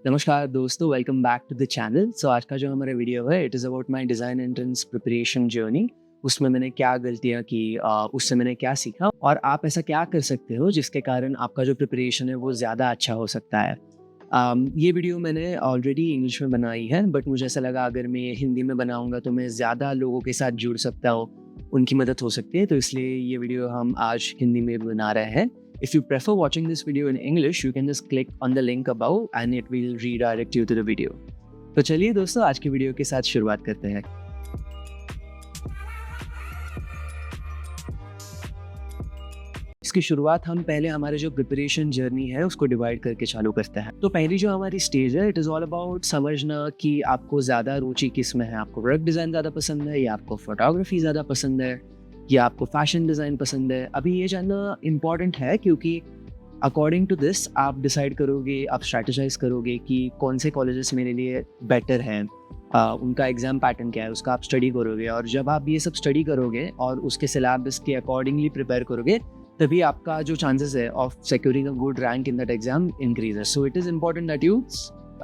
नमस्कार दोस्तों, welcome back to the channel. So आज का जो हमारा वीडियो है it is about my design entrance preparation journey. उसमें मैंने क्या गलतियाँ की, उससे मैंने क्या सीखा और आप ऐसा क्या कर सकते हो जिसके कारण आपका जो प्रिपरेशन है वो ज़्यादा अच्छा हो सकता है। ये वीडियो मैंने ऑलरेडी इंग्लिश में बनाई है, बट मुझे ऐसा लगा अगर मैं ये हिंदी में बनाऊँगा तो मैं ज़्यादा लोगों के साथ जुड़ सकता हूँ, उनकी मदद हो सकती है, तो इसलिए ये वीडियो हम आज हिंदी में बना रहे हैं। If you prefer watching this video in English, you can just click on the link above and it will redirect you to the video. तो चलिए दोस्तों, आज की वीडियो के साथ शुरुआत करते हैं। इसकी शुरुआत हम पहले हमारे जो प्रिपरेशन जर्नी है उसको डिवाइड करके चालू करते हैं। तो पहली जो हमारी स्टेज है इट इज़ ऑल अबाउट समझना कि आपको ज़्यादा रुचि किस में है। आपको वेब डिज़ाइन ज़्यादा पसंद है या आपको फोटोग्राफी ज़्यादा पसंद है या आपको फैशन डिज़ाइन पसंद है। अभी ये जानना इम्पॉर्टेंट है क्योंकि अकॉर्डिंग टू दिस आप डिसाइड करोगे, आप स्ट्रैटेजाइज करोगे कि कौन से कॉलेजेस मेरे लिए बेटर हैं, उनका एग्ज़ाम पैटर्न क्या है, उसका आप स्टडी करोगे। और जब आप ये सब स्टडी करोगे और उसके सिलेबस के अकॉर्डिंगली प्रिपेयर करोगे तभी आपका जो चांसेस है of securing a good rank in that exam increases. So it is important that you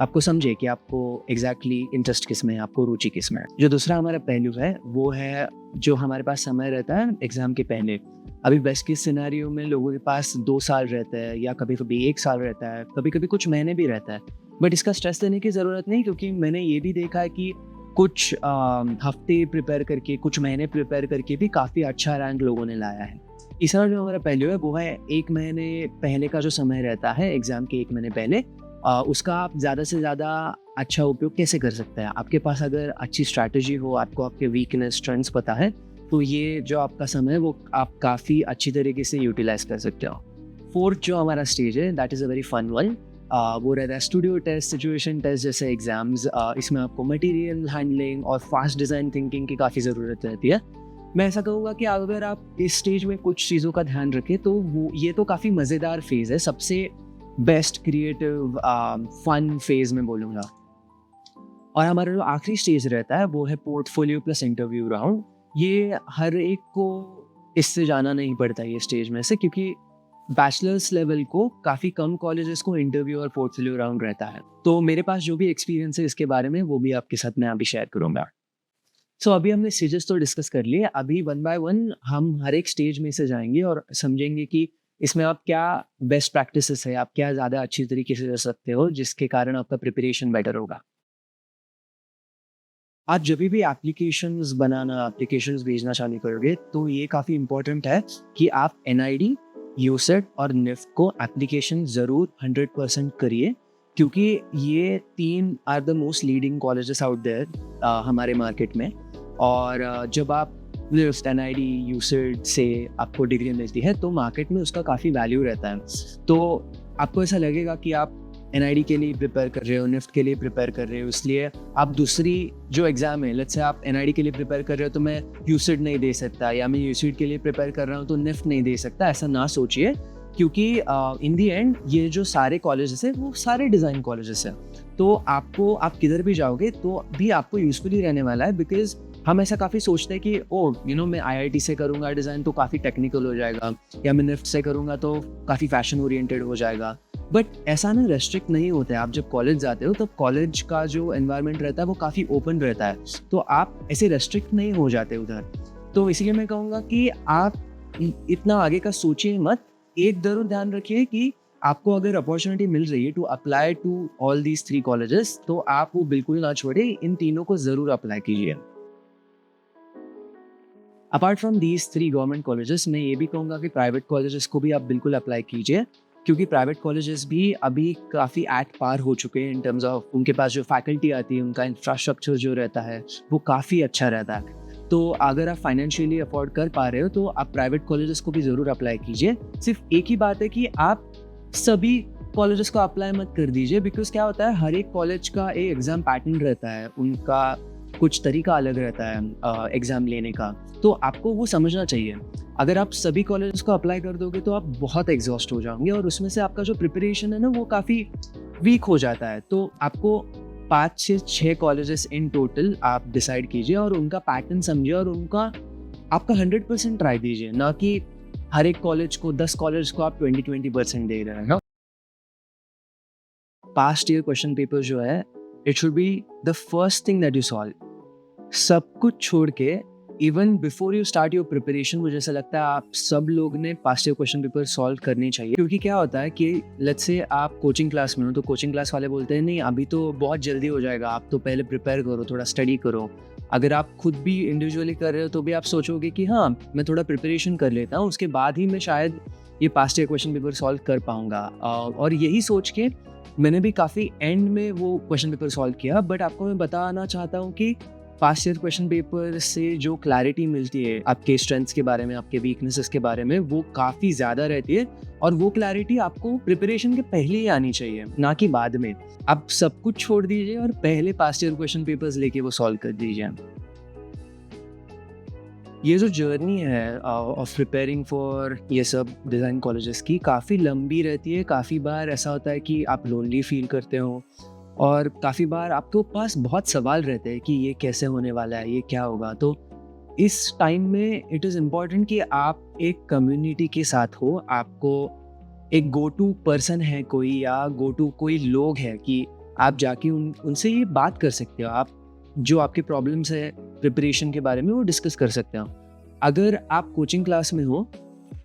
आपको समझे कि आपको एग्जैक्टली इंटरेस्ट किस में है, आपको रुचि किस में है। जो दूसरा हमारा पहलू है वो है जो हमारे पास समय रहता है एग्जाम के पहले। अभी बेस्ट केस सिनेरियो में लोगों के पास 2 साल रहता है या कभी कभी 1 साल रहता है, कभी कभी कुछ महीने भी रहता है। बट इसका स्ट्रेस लेने की ज़रूरत नहीं, क्योंकि मैंने ये भी देखा है कि कुछ हफ्ते प्रिपेयर करके, कुछ महीने प्रिपेयर करके भी काफ़ी अच्छा रैंक लोगों ने लाया है। तीसरा जो हमारा पहलू है वो है 1 महीने पहले का जो समय रहता है एग्ज़ाम के 1 महीने पहले, उसका आप ज़्यादा से ज़्यादा अच्छा उपयोग कैसे कर सकते हैं। आपके पास अगर अच्छी स्ट्रैटेजी हो, आपको आपके वीकनेस स्ट्रेंथ्स पता है, तो ये जो आपका समय है वो आप काफ़ी अच्छी तरीके से यूटिलाइज कर सकते हो। फोर्थ जो हमारा स्टेज है that is a very fun one. वो रहता है स्टूडियो टेस्ट, सिचुएशन टेस्ट जैसे एग्जाम्स। इसमें आपको मटेरियल हैंडलिंग और फास्ट डिज़ाइन थिंकिंग की काफ़ी ज़रूरत रहती है। मैं ऐसा कहूँगा कि अगर आप इस स्टेज में कुछ चीज़ों का ध्यान रखें तो वो ये तो काफ़ी मज़ेदार फेज़ है, सबसे बेस्ट क्रिएटिव फन फेज़ में बोलूँगा। और हमारा जो आखिरी स्टेज रहता है वो है पोर्टफोलियो प्लस इंटरव्यू राउंड। ये हर एक को इससे जाना नहीं पड़ता ये स्टेज में से, क्योंकि बैचलर्स लेवल को काफ़ी कम कॉलेजेस को इंटरव्यू और पोर्टफोलियो राउंड रहता है। तो मेरे पास जो भी एक्सपीरियंस है इसके बारे में वो भी आपके साथ मैं अभी शेयर करूँगा। सो अभी हमने स्टेजेस तो डिस्कस कर लिए, अभी वन बाय वन हम हर एक स्टेज में से जाएंगे और समझेंगे कि इसमें आप क्या बेस्ट प्रैक्टिसेस है, आप क्या ज़्यादा अच्छी तरीके से कर सकते हो जिसके कारण आपका प्रिपरेशन बेटर होगा। आज जब भी एप्लीकेशंस बनाना, एप्लीकेशंस भेजना चालू करोगे तो ये काफ़ी इंपॉर्टेंट है कि आप NID, यूसेट और निफ्ट को एप्लीकेशन ज़रूर 100% करिए, क्योंकि ये 3 are the most leading colleges out there हमारे मार्केट में। और जब आप निफ्ट, NID, यूसेट से आपको डिग्री मिलती है तो मार्केट में उसका काफ़ी वैल्यू रहता है। तो आपको ऐसा लगेगा कि आप NID के लिए प्रिपेयर कर रहे हो, निफ्ट के लिए प्रिपेयर कर रहे हो, इसलिए आप दूसरी जो एग्ज़ाम है, लेट्स से आप NID के लिए प्रिपेयर कर रहे हो तो मैं यूसेट नहीं दे सकता, या मैं यूसेट के लिए प्रिपेयर कर रहा हूँ तो निफ्ट नहीं दे सकता। ऐसा ना सोचिए, क्योंकि इन दी एंड ये जो सारे कॉलेजेस हैं वो सारे डिज़ाइन कॉलेजेस हैं। तो आपको, आप किधर भी जाओगे तो भी आपको यूज़फुल ही रहने वाला है। बिकॉज हम ऐसा काफ़ी सोचते हैं कि मैं IIT से करूँगा डिज़ाइन तो काफ़ी टेक्निकल हो जाएगा, या मैं निफ्ट से करूँगा तो काफ़ी फैशन ओरिएंटेड हो जाएगा। बट ऐसा ना रेस्ट्रिक्ट नहीं होता है। आप जब कॉलेज जाते हो तो कॉलेज का जो एनवायरनमेंट रहता है वो काफ़ी ओपन रहता है, तो आप ऐसे रेस्ट्रिक्ट नहीं हो जाते उधर। तो इसीलिए मैं कहूँगा कि आप इतना आगे का सोचिए मत। एक ज़रूर ध्यान रखिए कि आपको अगर अपॉर्चुनिटी मिल रही है to apply to all these 3 colleges तो आप वो बिल्कुल ना छोड़े, इन तीनों को ज़रूर अप्लाई कीजिए। Apart from these 3 government colleges मैं ये भी कहूँगा कि प्राइवेट कॉलेजेस को भी आप बिल्कुल अप्लाई कीजिए, क्योंकि प्राइवेट कॉलेजेस भी अभी काफ़ी एट पार हो चुके हैं इन टर्म्स ऑफ उनके पास जो फैकल्टी आती है, उनका इंफ्रास्ट्रक्चर जो रहता है वो काफ़ी अच्छा रहता है। तो अगर आप फाइनेंशियली अफोर्ड कर पा रहे हो तो आप प्राइवेट कॉलेजेस को भी ज़रूर अप्लाई कीजिए। सिर्फ एक ही बात है कि आप सभी कॉलेजेस को अप्लाई मत कर दीजिए, बिकॉज क्या होता है हर एक कॉलेज का एक एग्ज़ाम पैटर्न रहता है, उनका कुछ तरीका अलग रहता है एग्ज़ाम लेने का, तो आपको वो समझना चाहिए। अगर आप सभी कॉलेजेस को अप्लाई कर दोगे तो आप बहुत एग्जॉस्ट हो जाओगे और उसमें से आपका जो प्रिपरेशन है ना वो काफ़ी वीक हो जाता है। तो आपको 5 से 6 कॉलेजेस इन टोटल आप डिसाइड कीजिए और उनका पैटर्न समझिए और उनका आपका 100% ट्राई दीजिए, ना कि हर एक कॉलेज को 10 कॉलेज को आप 20% दे रहे हैं। पास्ट ईयर क्वेश्चन पेपर जो है, it should be the first thing that you solve. सब कुछ छोड़ के even before you start your preparation, मुझे ऐसा लगता है आप सब लोग ने past year question paper solve करने चाहिए। क्योंकि क्या होता है कि लेट्स से आप कोचिंग क्लास में हो, तो कोचिंग क्लास वाले बोलते हैं नहीं अभी तो बहुत जल्दी हो जाएगा, आप तो पहले प्रिपेयर करो, थोड़ा स्टडी करो। अगर आप खुद भी इंडिविजुअली कर रहे हो तो भी आप सोचोगे कि हाँ मैं थोड़ा प्रिपरेशन कर लेता हूँ, उसके बाद ही मैं शायद ये past year question paper solve कर पाऊँगा। और यही सोच के मैंने भी काफ़ी एंड में वो क्वेश्चन पेपर सॉल्व किया। बट आपको मैं बताना चाहता हूँ कि पास्ट ईयर क्वेश्चन पेपर से जो क्लैरिटी मिलती है आपके स्ट्रेंथ्स के बारे में, आपके वीकनेसेस के बारे में, वो काफ़ी ज़्यादा रहती है। और वो क्लैरिटी आपको प्रिपरेशन के पहले ही आनी चाहिए, ना कि बाद में। आप सब कुछ छोड़ दीजिए और पहले पास्ट ईयर क्वेश्चन पेपर्स लेके वो सॉल्व कर दीजिए। ये जो जर्नी है ऑफ प्रिपेयरिंग फॉर ये सब डिज़ाइन कॉलेजेस की, काफ़ी लंबी रहती है। काफ़ी बार ऐसा होता है कि आप लोनली फील करते हो और काफ़ी बार आपके पास बहुत सवाल रहते हैं कि ये कैसे होने वाला है, ये क्या होगा। तो इस टाइम में इट इज़ इम्पॉर्टेंट कि आप एक कम्युनिटी के साथ हो, आपको एक गो टू पर्सन है कोई, या गो टू कोई लोग है कि आप जाके उनसे ये बात कर सकते हो। आप जो आपके प्रॉब्लम्स है प्रिपरेशन के बारे में वो डिस्कस कर सकते हो। अगर आप कोचिंग क्लास में हो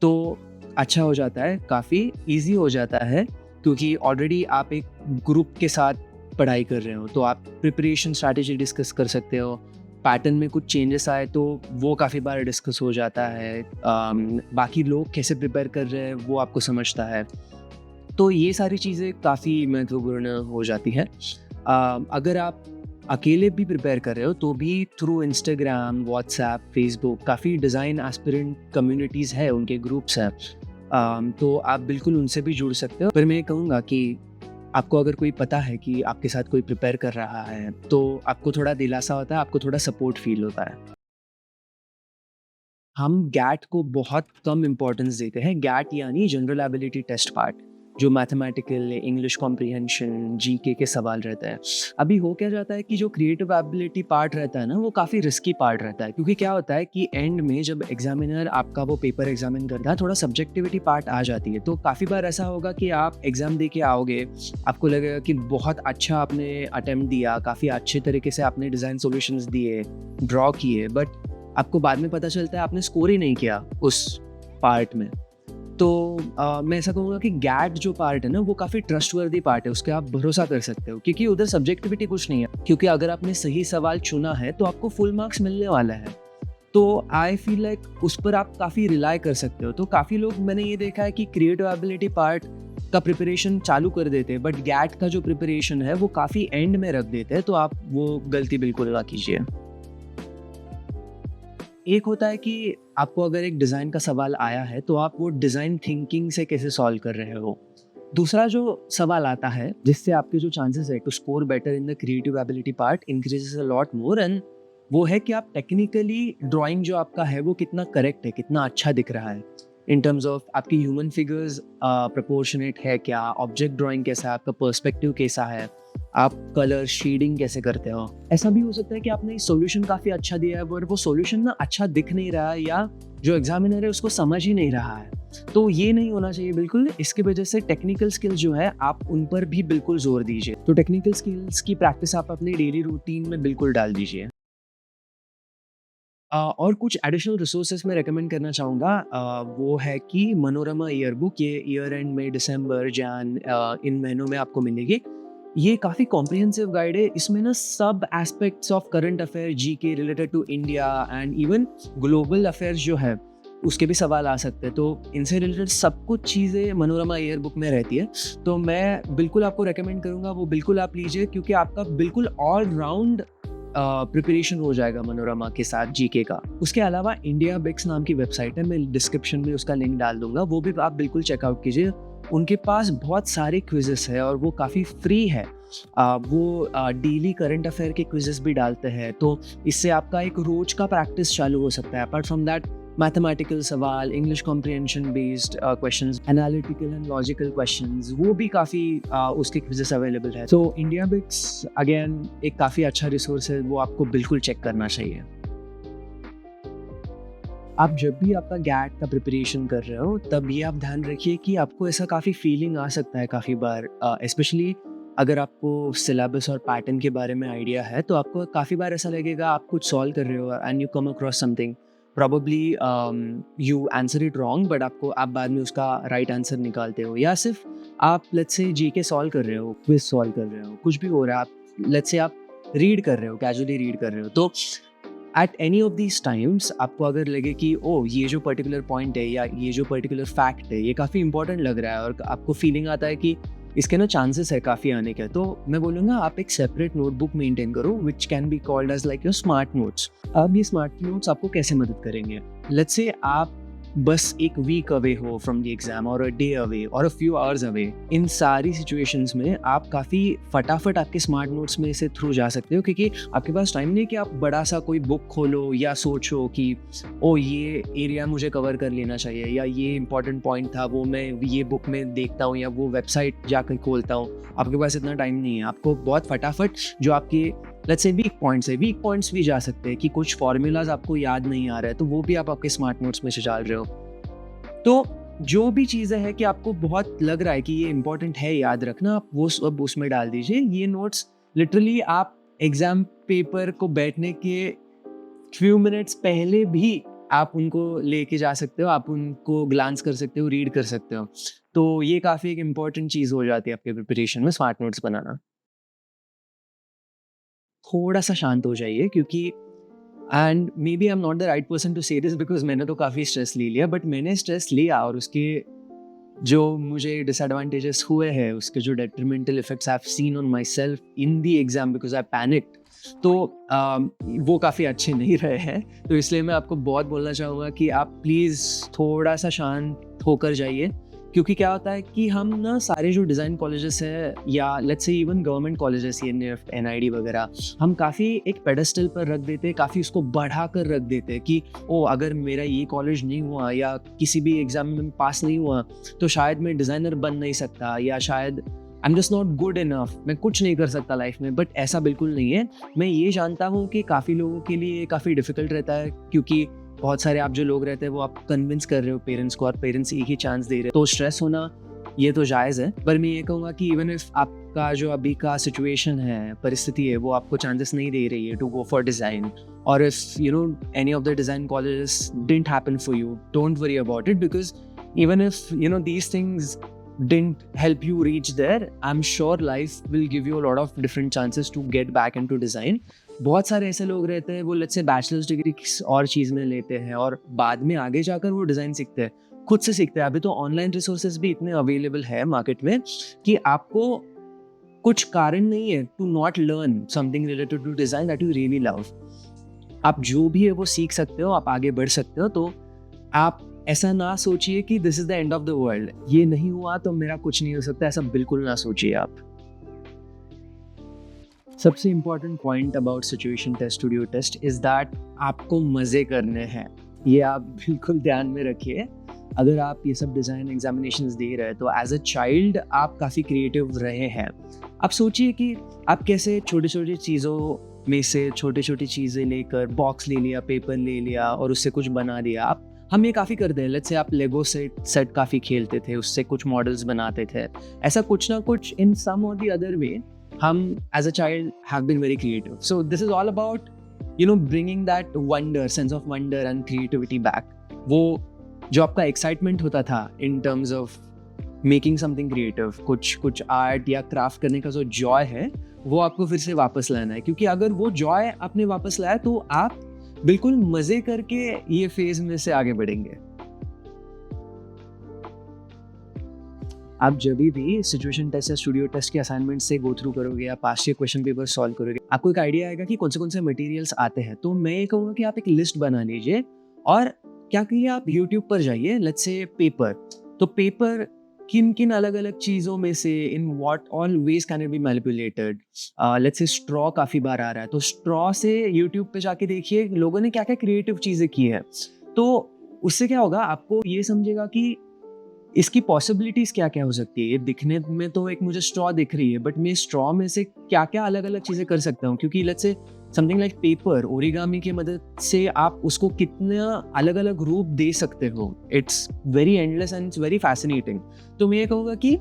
तो अच्छा हो जाता है, काफ़ी इजी हो जाता है, क्योंकि ऑलरेडी आप एक ग्रुप के साथ पढ़ाई कर रहे हो, तो आप प्रिपरेशन स्ट्रैटेजी डिस्कस कर सकते हो। पैटर्न में कुछ चेंजेस आए तो वो काफ़ी बार डिस्कस हो जाता है। बाकी लोग कैसे प्रिपेयर कर रहे हैं वो आपको समझता है। तो ये सारी चीज़ें काफ़ी महत्वपूर्ण हो जाती है। अगर आप अकेले भी प्रिपेयर कर रहे हो तो भी थ्रू इंस्टाग्राम, व्हाट्सएप, फेसबुक काफ़ी डिज़ाइन एस्पिरेंट कम्युनिटीज़ है, उनके ग्रुप्स हैं। तो आप बिल्कुल उनसे भी जुड़ सकते हो। पर मैं कहूँगा कि आपको अगर कोई पता है कि आपके साथ कोई प्रिपेयर कर रहा है तो आपको थोड़ा दिलासा होता है, आपको थोड़ा सपोर्ट फील होता है। हम गैट को बहुत कम इम्पोर्टेंस देते हैं। गैट यानी जनरल एबिलिटी टेस्ट पार्ट, जो मैथमेटिकल, इंग्लिश कॉम्प्रिहेंशन, जीके के सवाल रहते हैं। अभी हो क्या जाता है कि जो क्रिएटिव एबिलिटी पार्ट रहता है ना, वो काफ़ी रिस्की पार्ट रहता है। क्योंकि क्या होता है कि एंड में जब एग्जामिनर आपका वो पेपर एग्जामिन करता है, थोड़ा सब्जेक्टिविटी पार्ट आ जाती है। तो काफ़ी बार ऐसा होगा कि आप एग्ज़ाम दे के आओगे, आपको लगेगा कि बहुत अच्छा आपने अटेम्प्ट दिया, काफ़ी अच्छे तरीके से आपने डिज़ाइन सॉल्यूशंस दिए, ड्रॉ किए, बट आपको बाद में पता चलता है आपने स्कोर ही नहीं किया उस पार्ट में। तो मैं ऐसा कहूँगा कि गैट जो पार्ट है ना, वो काफ़ी ट्रस्टवर्दी पार्ट है, उसके आप भरोसा कर सकते हो, क्योंकि उधर सब्जेक्टिविटी कुछ नहीं है। क्योंकि अगर आपने सही सवाल चुना है तो आपको फुल मार्क्स मिलने वाला है। तो आई फील लाइक उस पर आप काफ़ी रिलाई कर सकते हो। तो काफ़ी लोग, मैंने ये देखा है कि क्रिएटिव एबिलिटी पार्ट का प्रिपरेशन चालू कर देते हैं, बट गैट का जो प्रिपरेशन है वो काफ़ी एंड में रख देते हैं। तो आप वो गलती बिल्कुल ना कीजिए। एक होता है कि आपको अगर एक डिज़ाइन का सवाल आया है तो आप वो डिज़ाइन थिंकिंग से कैसे सॉल्व कर रहे हो। दूसरा जो सवाल आता है जिससे आपके जो चांसेस है to score better in the creative ability part increases a lot more, and वो है कि आप टेक्निकली ड्राइंग जो आपका है वो कितना करेक्ट है, कितना अच्छा दिख रहा है इन टर्म्स ऑफ आपकी ह्यूमन फिगर्स प्रोपोर्शनेट है क्या, ऑब्जेक्ट ड्राइंग कैसा है, आपका पर्सपेक्टिव कैसा है, आप कलर शेडिंग कैसे करते हो। ऐसा भी हो सकता है कि आपने सॉल्यूशन काफ़ी अच्छा दिया है पर वो सॉल्यूशन ना अच्छा दिख नहीं रहा है, या जो एग्जामिनर है उसको समझ ही नहीं रहा है। तो ये नहीं होना चाहिए बिल्कुल। इसकी वजह से टेक्निकल स्किल्स जो है आप उन पर भी बिल्कुल जोर दीजिए। तो टेक्निकल स्किल्स की प्रैक्टिस आप अपने डेली रूटीन में बिल्कुल डाल दीजिए। और कुछ एडिशनल रिसोर्सेज मैं रेकमेंड करना चाहूँगा, वो है कि मनोरमा ईयर बुक। ये ईयर एंड में दिसंबर, जैन, इन महीनों में आपको मिलेगी। ये काफ़ी कॉम्प्रिहेंसिव गाइड है। इसमें ना सब aspects of current affair, GK related to India and even global affairs जो है उसके भी सवाल आ सकते हैं। तो इनसे रिलेटेड सब कुछ चीज़ें मनोरमा ईयर बुक में रहती है। तो मैं बिल्कुल आपको रेकमेंड करूँगा वो बिल्कुल आप लीजिए, क्योंकि आपका बिल्कुल ऑल राउंड प्रिपरेशन हो जाएगा मनोरमा के साथ जीके का। उसके अलावा इंडिया बिक्स नाम की वेबसाइट है, मैं डिस्क्रिप्शन में उसका लिंक डाल दूंगा, वो भी आप बिल्कुल चेकआउट कीजिए। उनके पास बहुत सारे क्विजेस है और वो काफ़ी फ्री है। वो डेली करंट अफेयर के क्विजेस भी डालते हैं, तो इससे आपका एक रोज का प्रैक्टिस चालू हो सकता है। अपार्ट फ्रॉम दैट मैथमेटिकल सवाल, English comprehension based questions, analytical and logical questions, वो भी काफ़ी उसके क्विजेस अवेलेबल है। तो इंडिया बिक्स अगेन एक काफ़ी अच्छा रिसोर्स है, वो आपको बिल्कुल चेक करना चाहिए। आप जब भी आपका गैट का प्रिपरेशन कर रहे हो तब ये आप ध्यान रखिए कि आपको ऐसा काफ़ी फीलिंग आ सकता है काफ़ी बार, स्पेशली अगर आपको सिलेबस और पैटर्न के बारे में आइडिया है तो आपको काफ़ी बार ऐसा लगेगा आप कुछ सॉल्व कर रहे हो and you come across something, probably you answer it wrong, but आप बाद में उसका राइट आंसर निकालते हो, या सिर्फ आप लेट्स से जीके सॉल्व कर रहे हो, क्विज सॉल्व कर रहे हो, कुछ भी हो रहा है, आप लेट्स से आप रीड कर रहे हो, कैजुअली रीड कर रहे हो, तो at any of these times आपको अगर लगे कि ओ ये जो पर्टिकुलर पॉइंट है या ये जो पर्टिकुलर फैक्ट है ये काफ़ी इंपॉर्टेंट लग रहा है और आपको फीलिंग आता है कि इसके ना चांसेस है काफ़ी आने के, तो मैं बोलूँगा आप एक सेपरेट नोटबुक मेंटेन करो which can be called as like your smart notes. अब ये स्मार्ट नोट्स आपको कैसे मदद करेंगे? लेट्स से आप बस एक वीक अवे हो फ्रॉम द एग्जाम और अ डे अवे और अ फ्यू आवर्स अवे, इन सारी सिचुएशंस में आप काफ़ी फटाफट आपके स्मार्ट नोट्स में से थ्रू जा सकते हो, क्योंकि आपके पास टाइम नहीं कि आप बड़ा सा कोई बुक खोलो या सोचो कि ओ ये एरिया मुझे कवर कर लेना चाहिए या ये इंपॉर्टेंट पॉइंट था वो मैं ये बुक में देखता हूँ या वो वेबसाइट जाकर खोलता हूँ। आपके पास इतना टाइम नहीं है, आपको बहुत फटाफट जो आपके लेट्स से वीक पॉइंट्स भी जा सकते हैं कि कुछ फॉर्मूलाज आपको याद नहीं आ रहा है तो वो भी आप आपके स्मार्ट नोट्स में से डाल रहे हो। तो जो भी चीज़ें हैं कि आपको बहुत लग रहा है कि ये इंपॉर्टेंट है याद रखना, आप वो सब उसमें डाल दीजिए। ये नोट्स लिटरली आप एग्जाम पेपर को बैठने के फ्यू मिनट्स पहले भी आप उनको लेके जा सकते हो, आप उनको ग्लांस कर सकते हो, रीड कर सकते हो। तो ये काफ़ी एक इम्पॉर्टेंट चीज़ हो जाती है आपके प्रिपरेशन में, स्मार्ट नोट्स बनाना। थोड़ा सा शांत हो जाइए, क्योंकि and maybe I am not the right person to say this because मैंने तो काफ़ी स्ट्रेस ले लिया, बट मैंने स्ट्रेस लिया और उसके जो मुझे डिसएडवांटेजेस हुए हैं, उसके जो detrimental effects I have seen on my self in the exam because I panicked, तो वो काफ़ी अच्छे नहीं रहे हैं। तो इसलिए मैं आपको बहुत बोलना चाहूँगा कि आप प्लीज़ थोड़ा सा शांत होकर जाइए, क्योंकि क्या होता है कि हम ना सारे जो डिज़ाइन कॉलेजेस हैं या let's say even government colleges NIFT NID वगैरह, हम काफ़ी एक पेडेस्टल पर रख देते हैं, काफ़ी उसको बढ़ा कर रख देते हैं कि ओ अगर मेरा ये कॉलेज नहीं हुआ या किसी भी एग्ज़ाम में पास नहीं हुआ तो शायद मैं डिज़ाइनर बन नहीं सकता, या शायद I am just not good enough, मैं कुछ नहीं कर सकता लाइफ में। बट ऐसा बिल्कुल नहीं है। मैं ये जानता हूँ कि काफ़ी लोगों के लिए काफ़ी डिफ़िकल्ट रहता है, क्योंकि बहुत सारे आप जो लोग रहते हैं वो आप कन्विंस कर रहे हो पेरेंट्स को और पेरेंट्स एक ही चांस दे रहे हैं, तो स्ट्रेस होना ये तो जायज़ है। पर मैं ये कहूँगा कि इवन इफ आपका जो अभी का सिचुएशन है, परिस्थिति है, वो आपको चांसेस नहीं दे रही है टू गो फॉर डिज़ाइन, और if you know any of the design colleges didn't happen for you, don't worry about it, because even if you know these things didn't help you reach there, I'm sure life will give you a lot of different chances to get back into design. बहुत सारे ऐसे लोग रहते हैं वो let's say bachelors degree किस और चीज़ में लेते हैं और बाद में आगे जाकर वो डिज़ाइन सीखते हैं, खुद से सीखते हैं। अभी तो ऑनलाइन रिसोर्सेज भी इतने अवेलेबल है मार्केट में कि आपको कुछ कारण नहीं है to not learn something related to design that you really love. आप जो भी है वो सीख सकते हो, आप आगे बढ़ सकते हो। तो आप ऐसा ना सोचिए कि this is the end of the world, ये नहीं हुआ तो मेरा कुछ नहीं हो सकता, ऐसा बिल्कुल ना सोचिए आप। सबसे important point about situation test, studio test is that आपको मज़े करने हैं। ये आप बिल्कुल ध्यान में रखिए। अगर आप ये सब डिज़ाइन एग्जामिनेशंस दे रहे हैं तो एज अ चाइल्ड आप काफ़ी क्रिएटिव रहे हैं। आप सोचिए कि आप कैसे छोटी छोटी चीज़ों में से छोटी छोटी चीज़ें लेकर बॉक्स ले लिया, पेपर ले लिया और उससे कुछ बना दिया। हम ये काफ़ी करते हैं। लेट्स से आप लेगो सेट काफ़ी खेलते थे, उससे कुछ मॉडल्स बनाते थे। ऐसा कुछ ना कुछ इन सम और द अदर वे हम as a child have been very creative. So this is all about you know bringing that wonder, sense of wonder and creativity back. वो जो आपका एक्साइटमेंट होता था in terms of making something creative, कुछ art या craft करने का जो जॉय है वो आपको फिर से वापस लाना है, क्योंकि अगर वो जॉय आपने वापस लाया तो आप बिल्कुल मजे करके ये फेज में से आगे बढ़ेंगे। आप जब भी सिचुएशन टेस्ट या स्टूडियो टेस्ट के असाइनमेंट से गो थ्रू करोगे या पास्ट के क्वेश्चन पेपर सॉल्व करोगे, आपको एक आइडिया आएगा कि कौन से मटेरियल्स आते हैं। तो मैं ये कहूँगा कि आप एक लिस्ट बना लीजिए और क्या करिए, आप यूट्यूब पर जाइए। लेट्स से पेपर, तो पेपर किन किन अलग अलग चीज़ों में से in what all ways can it be manipulated. Let's say straw काफ़ी बार आ रहा है, तो स्ट्रॉ से यूट्यूब पे जाके देखिए लोगों ने क्या क्या क्रिएटिव चीज़ें की है। तो उससे क्या होगा, आपको ये समझेगा कि इसकी पॉसिबिलिटीज़ क्या क्या हो सकती है। ये दिखने में तो एक मुझे स्ट्रॉ दिख रही है, बट मैं स्ट्रॉ में से क्या क्या अलग अलग चीज़ें कर सकता हूँ, क्योंकि let's say something like paper, origami की मदद से आप उसको कितना अलग अलग रूप दे सकते हो। It's very endless and it's very fascinating. तो मैं ये कहूँगा कि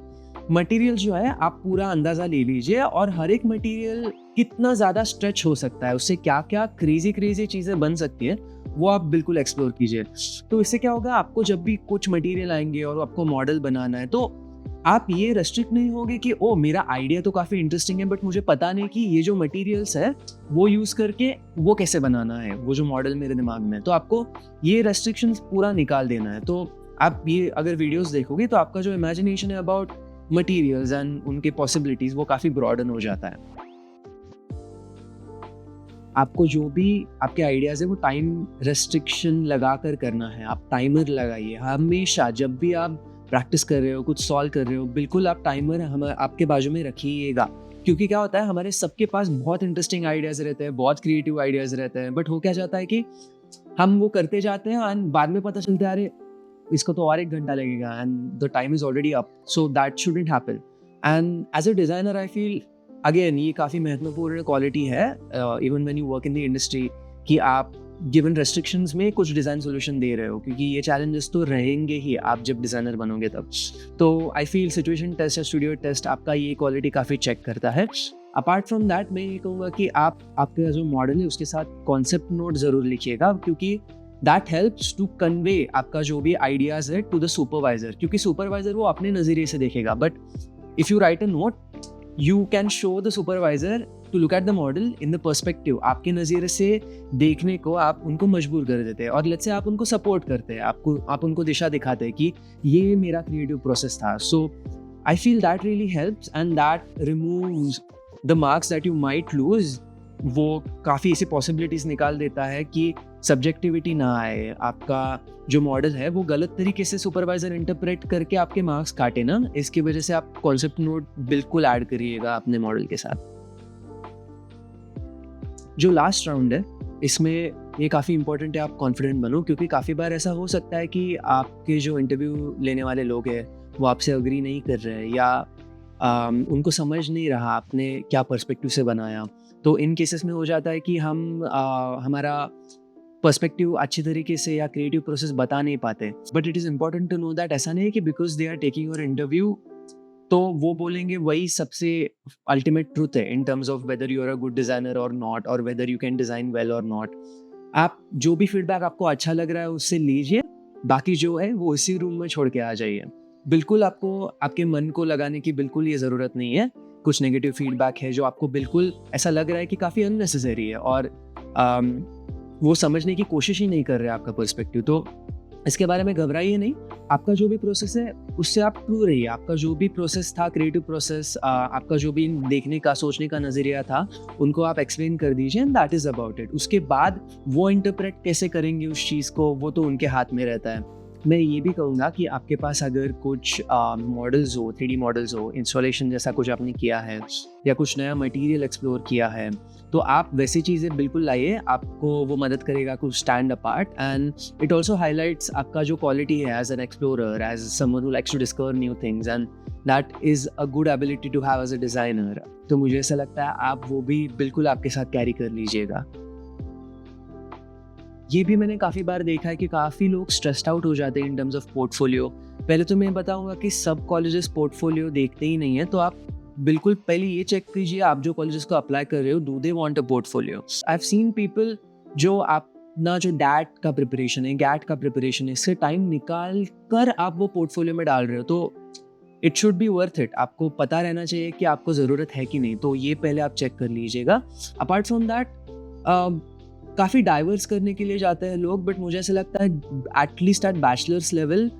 मटेरियल जो है आप पूरा अंदाज़ा ले लीजिए और हर एक मटेरियल कितना ज़्यादा स्ट्रेच हो सकता है, उससे क्या-क्या क्रेज़ी चीज़ें बन सकती हैं, वो आप बिल्कुल एक्सप्लोर कीजिए। तो इससे क्या होगा, आपको जब भी कुछ मटेरियल आएँगे और आपको मॉडल बनाना है, तो आप ये रेस्ट्रिक्ट नहीं होगे कि ओह! मेरा आइडिया तो काफ़ी इंटरेस्टिंग है, बट मुझे पता नहीं कि ये जो मटेरियल्स है, वो यूज़ करके वो कैसे बनाना है, वो जो मॉडल मेरे दिमाग में है। तो आपको ये रेस्ट्रिक्शंस पूरा निकाल देना है। तो आप ये अगर वीडियोज़ देखोगे, तो आपका जो इमेजिनेशन है अबाउट मटेरियल्स एंड उनके पॉसिबिलिटीज़, वो काफ़ी ब्रॉडन हो जाता है। आपको जो भी आपके आइडियाज़ है, वो टाइम रेस्ट्रिक्शन लगाकर करना है। आप टाइमर लगाइए हमेशा, जब भी आप प्रैक्टिस कर रहे हो, कुछ सॉल्व कर रहे हो, बिल्कुल आप टाइमर आपके बाजू में रखिएगा। क्योंकि क्या होता है, हमारे सबके पास बहुत इंटरेस्टिंग आइडियाज़ रहते हैं, बहुत क्रिएटिव आइडियाज़ रहते हैं, बट हो क्या जाता है कि हम वो करते जाते हैं एंड बाद में पता चलता है, अरे इसको तो और 1 घंटा लगेगा and the time is already up, so that shouldn't happen. And as a designer I feel again ये काफ़ी महत्वपूर्ण क्वालिटी है even when you work in the industry, कि आप गिवन रेस्ट्रिक्शंस में कुछ डिज़ाइन सॉल्यूशन दे रहे हो, क्योंकि ये चैलेंजेस तो रहेंगे ही आप जब डिज़ाइनर बनोगे तब। तो आई फील सिचुएशन टेस्ट या स्टूडियो टेस्ट आपका ये क्वालिटी काफ़ी चेक करता है। अपार्ट फ्रॉम दैट मैं ये कहूँगा कि आप आपका जो मॉडल है उसके साथ कॉन्सेप्ट नोट ज़रूर लिखिएगा, क्योंकि दैट हेल्प्स टू कन्वे आपका जो भी आइडियाज़ है टू द सुपरवाइजर, क्योंकि सुपरवाइजर वो अपने नज़रिए से देखेगा, but if you right a note you can show the supervisor to look at the model in the perspective, आपके नज़रिए से देखने को आप उनको मजबूर कर देते हैं, और लेट्स से आप उनको सपोर्ट करते हैं, आप उनको दिशा दिखाते हैं कि ये मेरा क्रिएटिव प्रोसेस था। So I feel that really helps and that removes the marks that you might lose. वो काफ़ी ऐसी पॉसिबिलिटीज़ निकाल देता है कि सब्जेक्टिविटी ना आए, आपका जो मॉडल है वो गलत तरीके से सुपरवाइजर इंटरप्रेट करके आपके मार्क्स काटे ना। इसकी वजह से आप कॉन्सेप्ट नोट बिल्कुल ऐड करिएगा अपने मॉडल के साथ। जो लास्ट राउंड है, इसमें ये काफ़ी इंपॉर्टेंट है, आप कॉन्फिडेंट बनो, क्योंकि काफ़ी बार ऐसा हो सकता है कि आपके जो इंटरव्यू लेने वाले लोग हैं वो आपसे अग्री नहीं कर रहे हैं, या उनको समझ नहीं रहा आपने क्या पर्सपेक्टिव से बनाया। तो इन केसेस में हो जाता है कि हम हमारा पर्सपेक्टिव अच्छी तरीके से या क्रिएटिव प्रोसेस बता नहीं पाते। But it is important to know that ऐसा नहीं है कि because they are taking your interview तो वो बोलेंगे वही सबसे अल्टीमेट ट्रूथ है in terms of whether you are a good designer और नॉट, और whether you can design well और नॉट। आप जो भी फीडबैक आपको अच्छा लग रहा है उससे लीजिए, बाकी जो है वो इसी रूम में छोड़ के आ जाइए। बिल्कुल आपको आपके मन को लगाने की बिल्कुल ये ज़रूरत नहीं है। कुछ नेगेटिव फीडबैक है जो आपको बिल्कुल ऐसा लग रहा है कि काफ़ी अननेसेसरी है, और वो समझने की कोशिश ही नहीं कर रहे आपका पर्सपेक्टिव, तो इसके बारे में घबराइए नहीं। आपका जो भी प्रोसेस है उससे आप ट्रू रहिए। आपका जो भी प्रोसेस था, क्रिएटिव प्रोसेस, आपका जो भी देखने का सोचने का नज़रिया था, उनको आप एक्सप्लेन कर दीजिए and that is about it. उसके बाद वो इंटरप्रेट कैसे करेंगे उस चीज़ को, वो तो उनके हाथ में रहता है। मैं ये भी कहूँगा कि आपके पास अगर कुछ मॉडल्स हो, 3D मॉडल्स हो, इंस्टॉलेशन जैसा कुछ आपने किया है या कुछ नया मटेरियल एक्सप्लोर किया है, तो आप वैसी चीज़ें बिल्कुल लाइए, आपको वो मदद करेगा कुछ stand apart. And it also highlights आपका जो क्वालिटी है as an explorer, as someone who likes to discover new things, and that is a good ability to have as a designer. तो मुझे ऐसा लगता है आप वो भी बिल्कुल आपके साथ कैरी कर लीजिएगा। ये भी मैंने काफ़ी बार देखा है कि काफ़ी लोग स्ट्रेस्ड आउट हो जाते हैं इन टर्म्स ऑफ पोर्टफोलियो। पहले तो मैं बताऊंगा कि सब कॉलेजेस पोर्टफोलियो देखते ही नहीं है, तो आप बिल्कुल पहले ये चेक कीजिए आप जो कॉलेजेस को अप्लाई कर रहे हो, do they want a portfolio. I have seen people जो अपना जो डैट का प्रिपरेशन है, गैट का प्रिपरेशन है, इससे टाइम निकाल कर आप वो पोर्टफोलियो में डाल रहे हो, तो it should be worth it. आपको पता रहना चाहिए कि आपको ज़रूरत है कि नहीं, तो ये पहले आप चेक कर लीजिएगा। अपार्ट फ्रॉम दैट काफ़ी डाइवर्स करने के लिए जाते हैं लोग, बट मुझे ऐसा लगता है एटलीस्ट एट बैचलर्स लेवल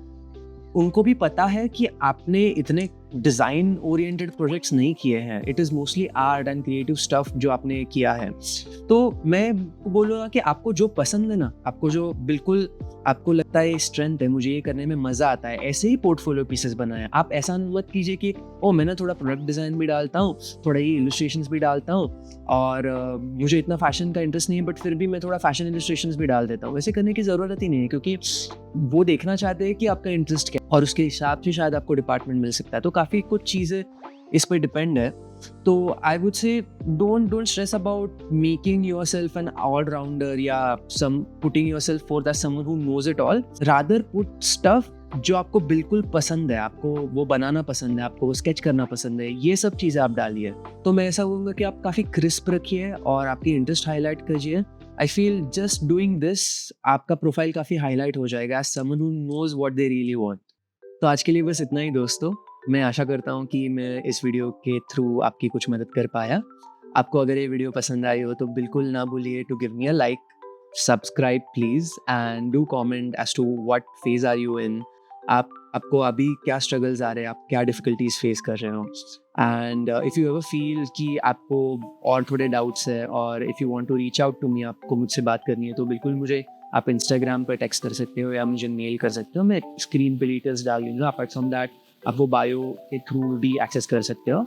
उनको भी पता है कि आपने इतने डिज़ाइन ओरिएंटेड प्रोजेक्ट्स नहीं किए हैं। It is mostly art and creative stuff जो आपने किया है। तो मैं बोलूँगा कि आपको जो पसंद है ना, आपको जो बिल्कुल आपको लगता है स्ट्रेंथ है, मुझे ये करने में मज़ा आता है, ऐसे ही पोर्टफोलियो पीसेस बनाएं। आप ऐसा मत कीजिए कि ओ मैं ना थोड़ा प्रोडक्ट डिज़ाइन भी डालता हूँ, थोड़ा ये इलस्ट्रेशंस भी डालता हूँ, और मुझे इतना फैशन का इंटरेस्ट नहीं है बट फिर भी मैं थोड़ा फैशन इलस्ट्रेशंस भी डाल देता हूँ। वैसे करने की ज़रूरत ही नहीं है, क्योंकि वो देखना चाहते हैं कि आपका इंटरेस्ट क्या है और उसके हिसाब से शायद आपको डिपार्टमेंट मिल सकता है। तो काफ़ी कुछ चीज़ें इस पर डिपेंड है। तो I would say don't stress about making yourself an allrounder या some putting yourself for that someone who knows it all. Rather put stuff जो आपको बिल्कुल पसंद है, आपको वो बनाना पसंद है, आपको वो स्केच करना पसंद है, ये सब चीज़ें आप डालिए। तो मैं ऐसा कहूँगा कि आप काफ़ी क्रिस्प रखिए और आपकी इंटरेस्ट हाईलाइट कीजिए। I feel just doing this आपका प्रोफाइल काफ़ी हाईलाइट हो जाएगा as someone who nose what they really want. तो आज के लिए बस इतना ही दोस्तों। मैं आशा करता हूँ कि मैं इस वीडियो के थ्रू आपकी कुछ मदद कर पाया। आपको अगर ये वीडियो पसंद आई हो तो बिल्कुल ना भूलिए to give me a like, subscribe please and do comment as to what phase are you in. आपको अभी क्या स्ट्रगल्स आ रहे हैं, आप क्या डिफ़िकल्टीज़ फेस कर रहे हो। And if you ever feel कि आपको और थोड़े डाउट्स है और if you want to reach out to me, आपको मुझसे बात करनी है, तो बिल्कुल मुझे आप इंस्टाग्राम पर टेक्स्ट कर सकते हो या मुझे मेल कर सकते हो। मैं स्क्रीन पे डिटेल्स डाल दूँगा। अपार्ट फ्रॉम दैट आप वो बायो के थ्रू भी एक्सेस कर सकते हो।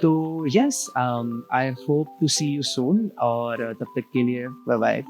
तो yes, I hope to see you soon और तब तक के लिए बाय बाय।